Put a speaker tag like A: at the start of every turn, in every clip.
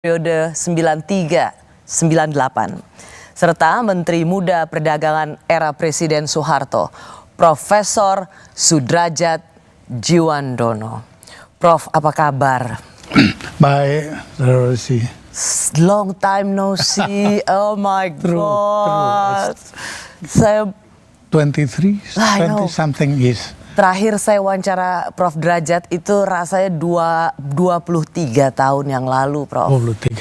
A: periode 93-98, serta Menteri Muda Perdagangan era Presiden Soeharto, Profesor Sudrajat Djiwandono. Prof, apa kabar?
B: Baik, Rosi.
A: Long time no see. Oh my God. Saya
B: 23, 20 something years.
A: terakhir saya wawancara Prof Derajat itu rasanya 23 tahun yang lalu, Prof.
B: 23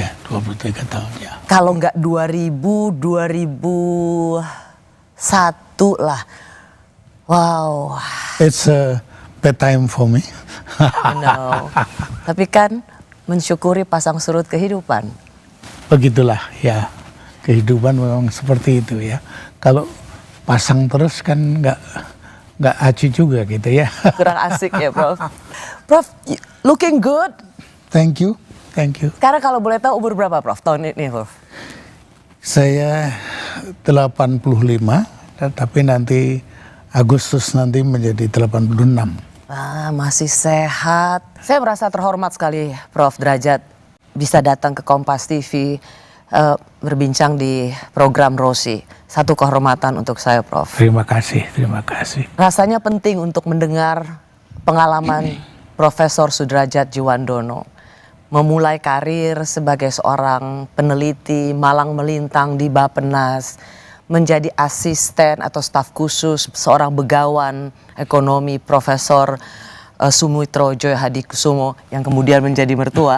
B: tahun ya.
A: Kalau nggak 2001 lah. Wow.
B: It's a bad time for me.
A: No. Tapi kan mensyukuri pasang surut kehidupan.
B: Begitulah ya, kehidupan memang seperti itu ya. Kalau pasang terus kan nggak acu juga gitu ya.
A: Kurang asik ya, Prof. Prof, looking good.
B: Thank you.
A: Sekarang kalau boleh tahu umur berapa, Prof, tahun ini, Prof?
B: Saya 85, tapi nanti Agustus nanti menjadi 86.
A: Masih sehat. Saya merasa terhormat sekali, Prof Derajat, bisa datang ke Kompas TV, berbincang di program Rosi. Satu kehormatan untuk saya, Prof.
B: Terima kasih.
A: Rasanya penting untuk mendengar pengalaman Profesor Sudrajat Djiwandono. Memulai karir sebagai seorang peneliti malang melintang di Bappenas, menjadi asisten atau staf khusus seorang begawan ekonomi Profesor Sumitro Joyo Hadikusumo yang kemudian menjadi mertua.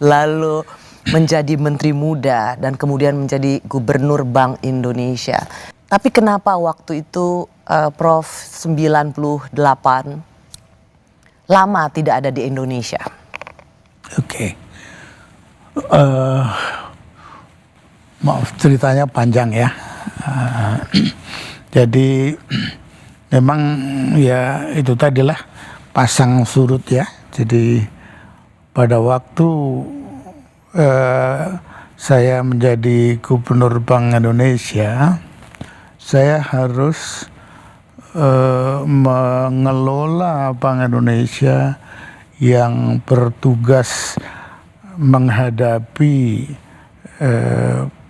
A: Lalu menjadi Menteri Muda dan kemudian menjadi Gubernur Bank Indonesia. Tapi kenapa waktu itu Prof 98 lama tidak ada di Indonesia?
B: Oke. Maaf ceritanya panjang ya. Jadi memang ya itu tadilah pasang surut ya. Jadi pada waktu saya menjadi Gubernur Bank Indonesia, saya harus mengelola Bank Indonesia yang bertugas menghadapi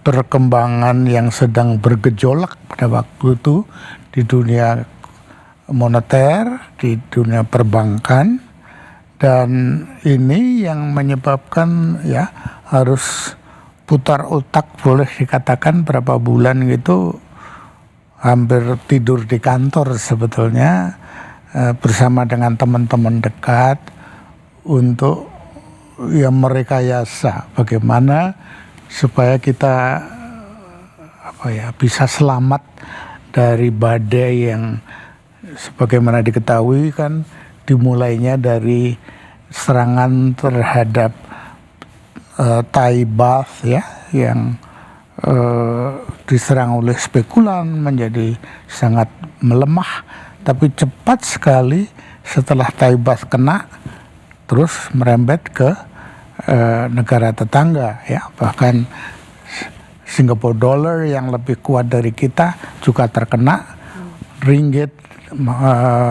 B: perkembangan yang sedang bergejolak pada waktu itu di dunia moneter, di dunia perbankan, dan ini yang menyebabkan ya harus putar otak, boleh dikatakan berapa bulan gitu hampir tidur di kantor sebetulnya bersama dengan teman-teman dekat untuk yang merekayasa bagaimana supaya kita bisa selamat dari badai yang sebagaimana diketahui kan dimulainya dari serangan terhadap Thai baht ya yang diserang oleh spekulan menjadi sangat melemah, tapi cepat sekali setelah Thai baht kena terus merembet ke negara tetangga ya, bahkan Singapore dollar yang lebih kuat dari kita juga terkena, ringgit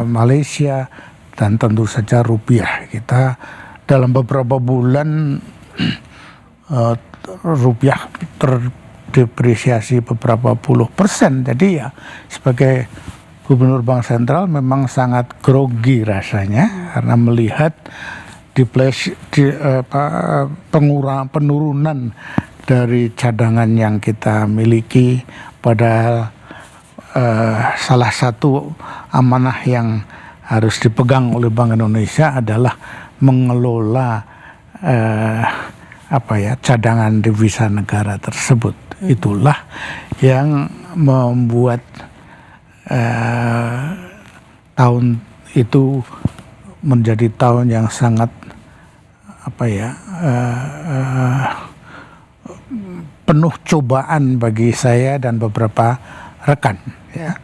B: Malaysia, dan tentu saja rupiah. Kita dalam beberapa bulan rupiah terdepresiasi beberapa puluh %. Jadi ya sebagai Gubernur Bank Sentral memang sangat grogi rasanya karena melihat penurunan dari cadangan yang kita miliki, padahal salah satu amanah yang harus dipegang oleh Bank Indonesia adalah mengelola cadangan devisa negara tersebut. Itulah yang membuat tahun itu menjadi tahun yang sangat penuh cobaan bagi saya dan beberapa rekan ya.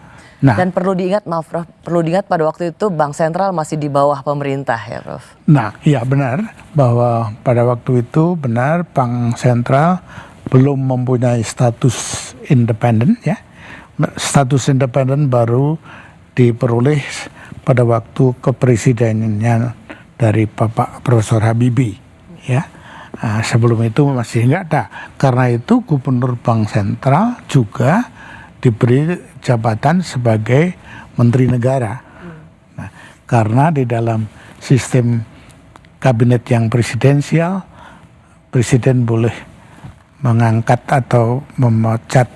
B: Nah,
A: dan perlu diingat, maaf Prof, perlu diingat pada waktu itu Bank Sentral masih di bawah pemerintah ya, Prof.
B: Nah, iya benar bahwa pada waktu itu benar Bank Sentral belum mempunyai status independen ya. Status independen baru diperoleh pada waktu kepresidenannya dari Bapak Profesor Habibie ya. Sebelum itu masih nggak ada. Karena itu Gubernur Bank Sentral juga diberi jabatan sebagai Menteri Negara. Nah, karena di dalam sistem kabinet yang presidensial, presiden boleh mengangkat atau memecat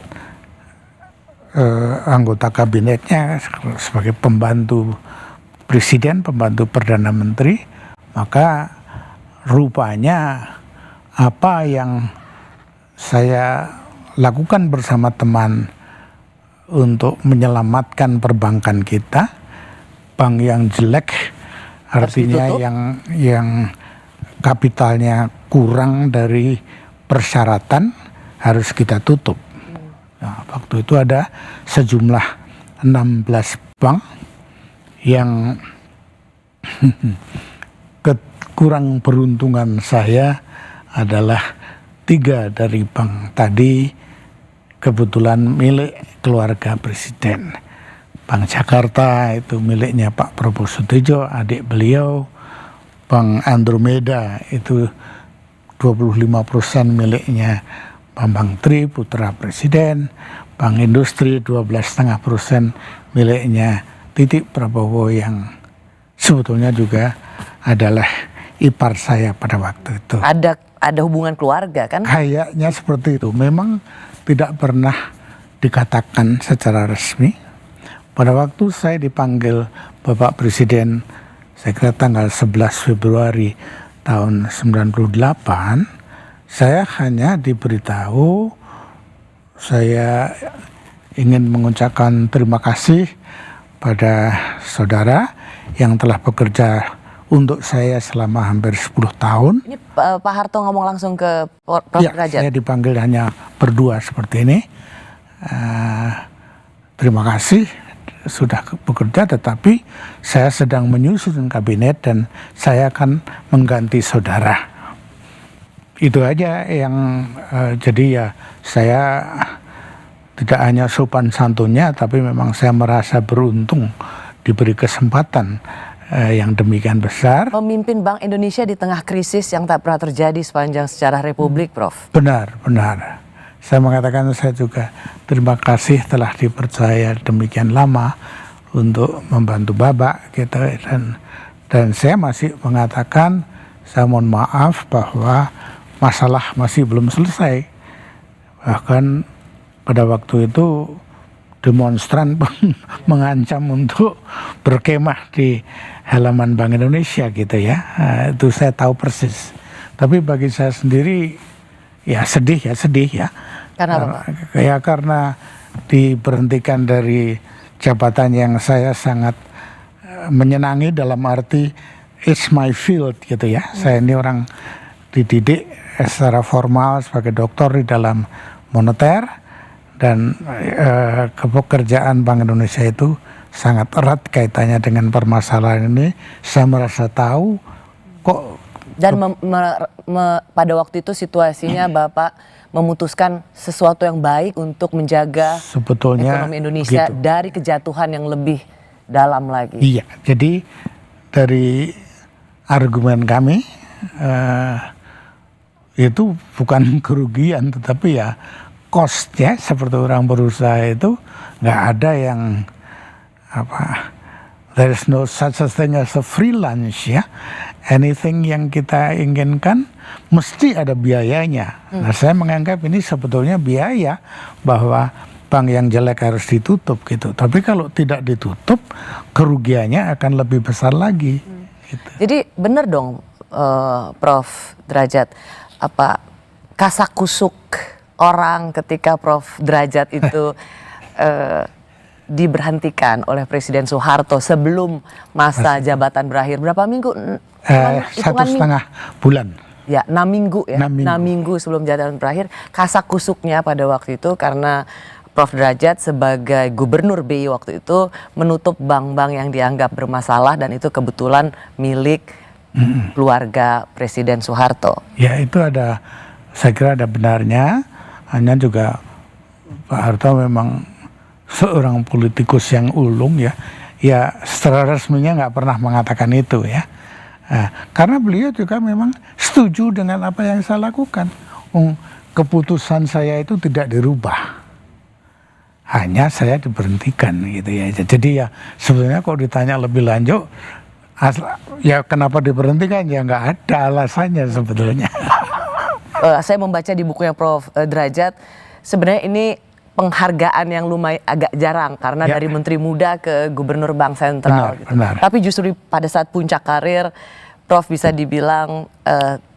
B: anggota kabinetnya sebagai pembantu presiden, pembantu perdana menteri. Maka rupanya apa yang saya lakukan bersama teman untuk menyelamatkan perbankan kita, bank yang jelek artinya yang kapitalnya kurang dari persyaratan harus kita tutup. Nah, waktu itu ada sejumlah 16 bank yang kurang beruntungan saya adalah 3 dari bank tadi kebetulan milik keluarga presiden. Bank Jakarta itu miliknya Pak Prabowo Sutejo, adik beliau. Bank Andromeda itu 25% miliknya Bambang Tri, putra presiden. Bank Industri 12,5% miliknya Titik Prabowo yang sebetulnya juga adalah ipar saya pada waktu itu.
A: Ada hubungan keluarga kan?
B: Kayaknya seperti itu. Memang tidak pernah dikatakan secara resmi. Pada waktu saya dipanggil Bapak Presiden, saya kira tanggal 11 Februari tahun 98, saya hanya diberitahu saya ingin mengucapkan terima kasih pada saudara yang telah bekerja untuk saya selama hampir 10 tahun.
A: Ini Pak Harto ngomong langsung ke Prof. Derajat?
B: Saya dipanggil hanya berdua seperti ini. Terima kasih sudah bekerja, tetapi saya sedang menyusun kabinet dan saya akan mengganti saudara. Itu aja yang jadi ya saya tidak hanya sopan santunnya, tapi memang saya merasa beruntung diberi kesempatan yang demikian besar.
A: Memimpin Bank Indonesia di tengah krisis yang tak pernah terjadi sepanjang sejarah Republik, Prof.
B: Benar. Saya mengatakan saya juga terima kasih telah dipercaya demikian lama untuk membantu Bapak gitu, dan saya masih mengatakan saya mohon maaf bahwa masalah masih belum selesai. Bahkan pada waktu itu demonstran mengancam untuk berkemah di halaman Bank Indonesia gitu ya. Itu saya tahu persis. Tapi bagi saya sendiri ya sedih ya.
A: Karena apa?
B: Ya karena diberhentikan dari jabatan yang saya sangat menyenangi, dalam arti it's my field gitu ya. Saya ini orang dididik secara formal sebagai doktor di dalam moneter, dan kepekerjaan Bank Indonesia itu sangat erat kaitannya dengan permasalahan ini. Saya merasa tahu kok.
A: Dan pada waktu itu situasinya Bapak memutuskan sesuatu yang baik untuk menjaga
B: sebetulnya
A: ekonomi Indonesia
B: begitu,
A: dari kejatuhan yang lebih dalam lagi.
B: Iya, jadi dari argumen kami itu bukan kerugian, tetapi ya cost ya, seperti orang berusaha itu nggak ada yang there is no such a thing as a free lunch ya. Anything yang kita inginkan mesti ada biayanya. Nah, saya menganggap ini sebetulnya biaya, bahwa bank yang jelek harus ditutup gitu. Tapi kalau tidak ditutup, kerugiannya akan lebih besar lagi. Gitu.
A: Jadi benar dong, Prof. Derajat, kasakusuk orang ketika Prof. Derajat itu diberhentikan oleh Presiden Soeharto sebelum masa jabatan berakhir. Berapa minggu?
B: 1,5 bulan.
A: Ya, 6 minggu ya.
B: 6
A: minggu sebelum jabatan berakhir. Kasakusuknya pada waktu itu karena Prof. Derajat sebagai Gubernur BI waktu itu menutup bank-bank yang dianggap bermasalah, dan itu kebetulan milik keluarga Presiden Soeharto.
B: Ya, itu saya kira ada benarnya. Hanya juga Pak Harto memang seorang politikus yang ulung ya. Ya secara resminya nggak pernah mengatakan itu ya. Nah, karena beliau juga memang setuju dengan apa yang saya lakukan. Keputusan saya itu tidak dirubah, hanya saya diberhentikan gitu ya. Jadi ya sebenarnya kalau ditanya lebih lanjut, ya kenapa diberhentikan ya nggak ada alasannya sebetulnya.
A: Saya membaca di bukunya Prof. Derajat, sebenarnya ini penghargaan yang lumayan agak jarang karena dari menteri muda ke gubernur bank sentral.
B: Benar.
A: Tapi justru pada saat puncak karir, Prof bisa dibilang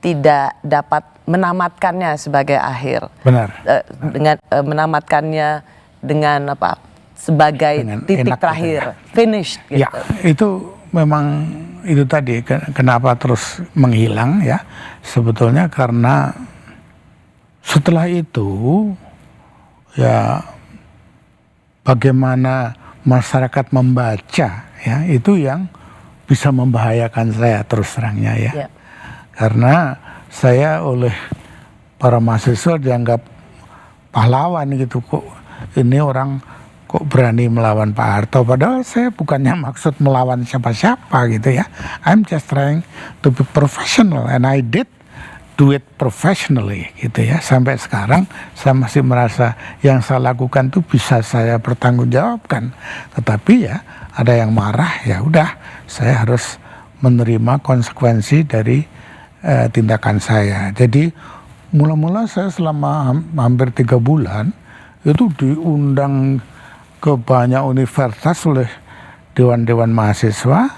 A: tidak dapat menamatkannya sebagai akhir.
B: Benar.
A: Dengan menamatkannya dengan apa? Sebagai dengan titik terakhir, finish. Gitu.
B: Ya, itu memang itu tadi kenapa terus menghilang ya. Sebetulnya karena setelah itu ya bagaimana masyarakat membaca ya itu yang bisa membahayakan saya terus terangnya ya. Karena saya oleh para mahasiswa dianggap pahlawan gitu, kok ini orang kok berani melawan Pak Harto, padahal saya bukannya maksud melawan siapa-siapa gitu ya. I'm just trying to be professional and I did do it professionally gitu ya. Sampai sekarang saya masih merasa yang saya lakukan tuh bisa saya pertanggungjawabkan. Tetapi ya ada yang marah, ya udah saya harus menerima konsekuensi dari tindakan saya. Jadi mula-mula saya selama hampir 3 bulan itu diundang ke banyak universitas oleh dewan-dewan mahasiswa.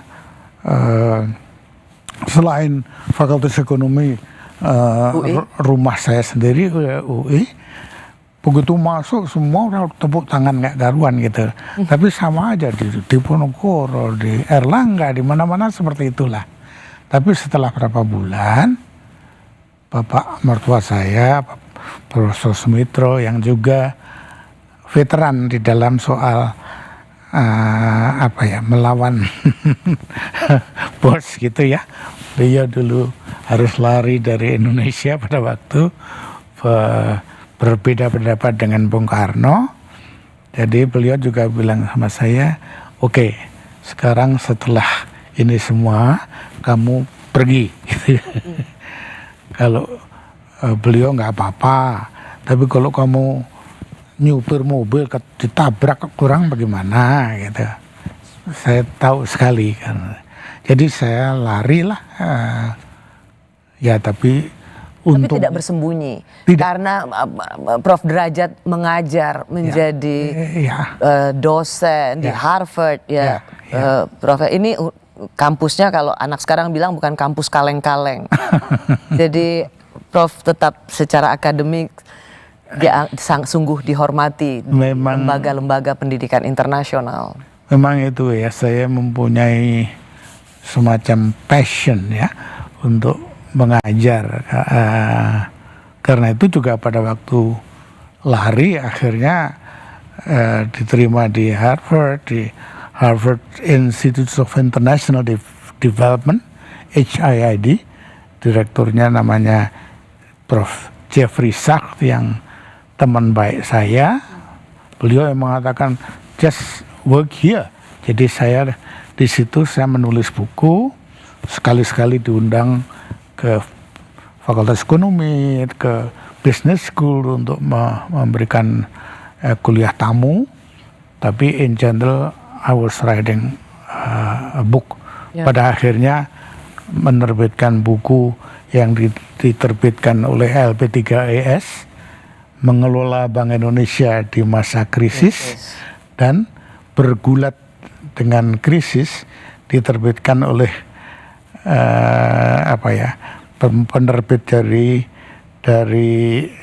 B: Selain Fakultas Ekonomi rumah saya sendiri UI, begitu masuk semua orang tepuk tangan nggak karuan gitu. Tapi sama aja di Diponegoro, di Erlangga, di mana-mana seperti itulah. Tapi setelah berapa bulan, Bapak mertua saya, Profesor Sumitro yang juga veteran di dalam soal melawan bos gitu ya. Beliau dulu harus lari dari Indonesia pada waktu berbeda pendapat dengan Bung Karno. Jadi beliau juga bilang sama saya, oke, sekarang setelah ini semua kamu pergi. Kalau beliau nggak apa-apa, tapi kalau kamu nyupir mobil ditabrak kurang bagaimana gitu. Saya tahu sekali kan. Jadi saya lari lah. Ya tapi
A: tidak bersembunyi. Karena Prof Derajat mengajar menjadi dosen di Harvard ya. Prof ini kampusnya kalau anak sekarang bilang bukan kampus kaleng-kaleng. Jadi Prof tetap secara akademik dia sungguh dihormati di lembaga-lembaga pendidikan internasional.
B: Memang itu ya, saya mempunyai semacam passion ya untuk mengajar. Karena itu juga pada waktu lari akhirnya diterima di Harvard Institute of International Development, HIID. Direkturnya namanya Prof. Jeffrey Sachs yang teman baik saya. Beliau yang mengatakan just work here. Jadi saya di situ saya menulis buku, sekali-sekali diundang ke Fakultas Ekonomi, ke Business School untuk memberikan kuliah tamu. Tapi in general I was writing a book. Pada akhirnya menerbitkan buku yang diterbitkan oleh LP3ES, mengelola Bank Indonesia di masa krisis dan bergulat dengan krisis, diterbitkan oleh penerbit dari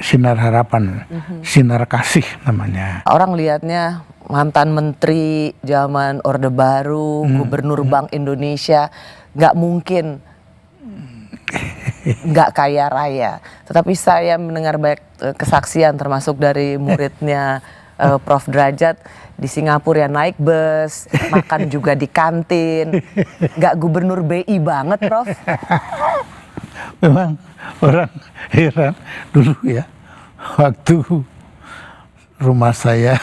B: Sinar Harapan, Sinar Kasih namanya.
A: Orang lihatnya mantan menteri zaman Orde Baru, gubernur Bank Indonesia, nggak mungkin nggak kaya raya. Tetapi saya mendengar banyak kesaksian termasuk dari muridnya Prof Derajat di Singapura yang naik bus, makan juga di kantin. Nggak gubernur BI banget, Prof.
B: Memang orang heran dulu ya, waktu rumah saya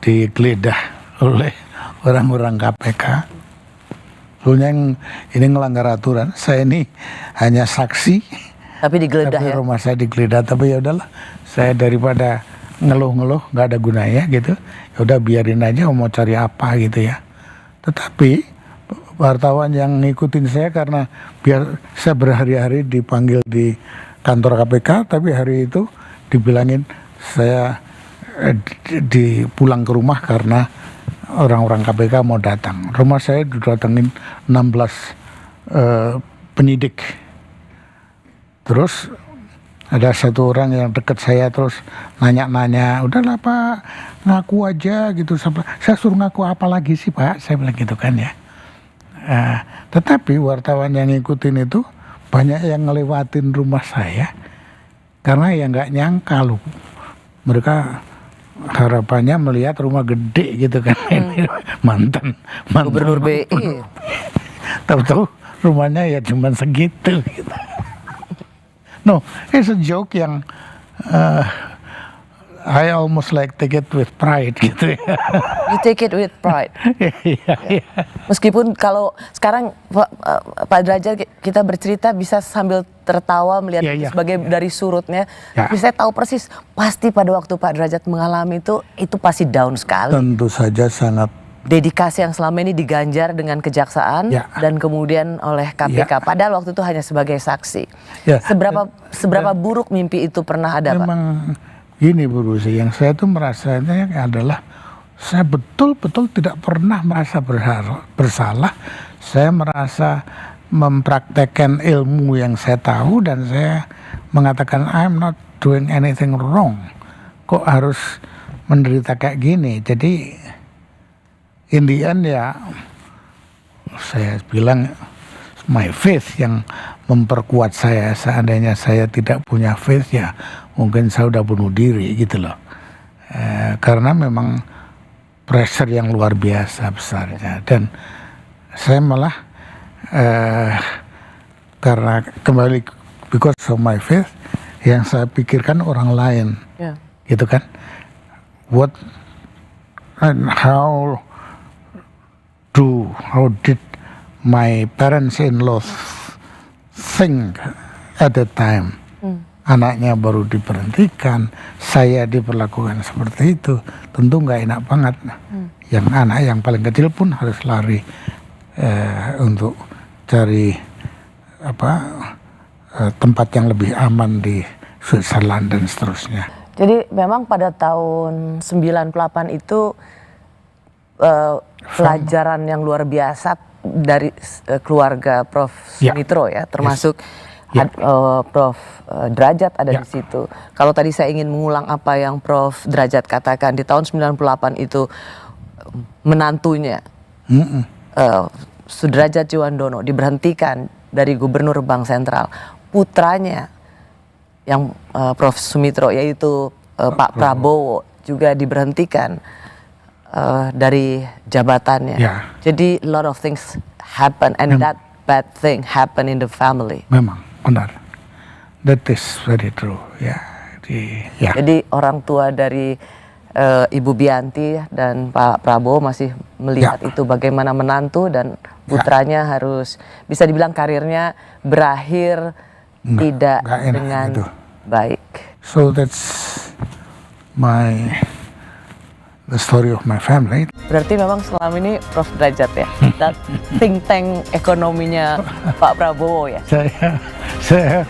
B: digeledah oleh orang-orang KPK, Lunya yang ini ngelanggar aturan, saya ini hanya saksi.
A: Tapi digeledah
B: Tapi
A: ya.
B: rumah saya digeledah, tapi ya udahlah, saya daripada ngeluh-ngeluh nggak ada gunanya gitu, ya udah biarin aja mau cari apa gitu ya. Tetapi wartawan yang ngikutin saya karena biar saya berhari-hari dipanggil di kantor KPK, tapi hari itu dibilangin saya pulang ke rumah karena orang-orang KPK mau datang. Rumah saya didatengin 16 penyidik. Terus ada satu orang yang deket saya terus nanya-nanya, udahlah Pak, ngaku aja gitu. Saya suruh ngaku apa lagi sih Pak? Saya bilang gitu kan ya. Tetapi wartawan yang ngikutin itu banyak yang ngelewatin rumah saya karena ya nggak nyangka loh. Mereka harapannya melihat rumah gede gitu kan. mantan
A: Gubernur BI.
B: Tahu-tahu rumahnya ya cuma segitu gitu. No, it's a joke yang I almost like take it with pride gitu ya.
A: You take it with pride.
B: Iya.
A: Meskipun kalau sekarang Pak Derajat kita bercerita bisa sambil tertawa melihat
B: Iya.
A: sebagai dari surutnya.
B: Ya.
A: Tapi saya tahu persis pasti pada waktu Pak Derajat mengalami itu pasti down sekali.
B: Tentu saja sangat.
A: Dedikasi yang selama ini diganjar dengan kejaksaan
B: Ya.
A: dan kemudian oleh KPK. Padahal waktu itu hanya sebagai saksi.
B: Ya.
A: Seberapa buruk mimpi itu pernah ada, Pak?
B: Memang gini Bu Rusi, yang saya tuh merasanya adalah saya betul-betul tidak pernah merasa bersalah. Saya merasa mempraktekkan ilmu yang saya tahu dan saya mengatakan I'm not doing anything wrong. Kok harus menderita kayak gini? Jadi in the end ya saya bilang my faith yang memperkuat saya. Seandainya saya tidak punya faith ya mungkin saya udah bunuh diri gitu loh. Karena memang pressure yang luar biasa besarnya. Dan saya malah karena kembali because of my faith yang saya pikirkan orang lain.
A: Ya.
B: Gitu kan. What and how did my parents-in-law think at the time? Anaknya baru diberhentikan, saya diperlakukan seperti itu, tentu nggak enak banget. Yang anak yang paling kecil pun harus lari untuk cari tempat yang lebih aman di Switzerland dan seterusnya.
A: Jadi memang pada tahun 98 itu pelajaran yang luar biasa dari keluarga Prof. Sumitro ya, termasuk Prof. Derajat ada di situ. Kalau tadi saya ingin mengulang apa yang Prof. Derajat katakan di tahun 98 itu menantunya Sudrajat Djuwandono diberhentikan dari Gubernur Bank Sentral, putranya yang Prof. Sumitro yaitu Pak Prabowo juga diberhentikan dari jabatannya. Jadi a lot of things happen and that bad thing happen in the family.
B: Memang benar. That is very true.
A: Jadi orang tua dari Ibu Bianti dan Pak Prabowo masih melihat itu bagaimana menantu dan putranya harus bisa dibilang karirnya berakhir tidak dengan
B: itu.
A: Baik.
B: So that's the story of my family.
A: Berarti memang selama ini Prof. Derajat ya, think tank ekonominya Pak Prabowo ya.
B: Saya